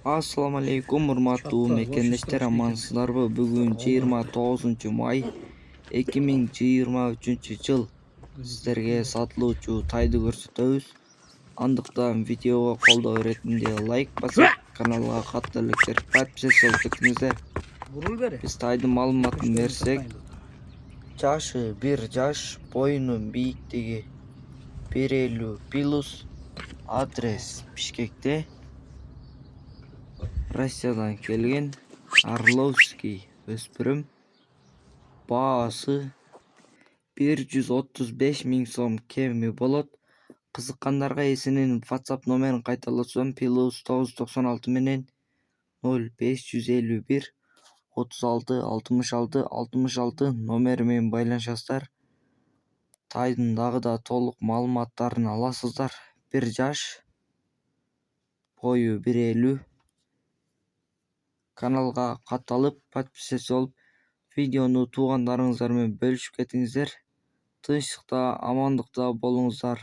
Assalamu alaikum, урматтуу мекендештер, амансыздарбы? Бүгүн 29 май 2023 жыл. Сиздерге сатылуучу тайды көрсөтөбүз. Андыктан видеого колдоо иретинде лайк басып, каналга катты электер подписчиса болуп кетиңиздер. Биз тайдын маалыматын берсек, жашы 1 жаш, боюнун бийиктиги 150+, адрес Бишкекте, Россиядан келген, Орловский өспүрүм, баасы 135 000 сом кеми болот. Кызыккандарга эсинин WhatsApp номерин кайталасам, +996 менен 0551 36 66 66 номери менен байланышасыздар. Тайдын дагы да толук маалыматтарын аласыздар. 1 жаш, бою 150. Каналга катталып, подписчиса болуп, видеону туугандарыңыздар менен бөлүшүп кетиңиздер. Тынчтыкта, амандыкта болуңуздар.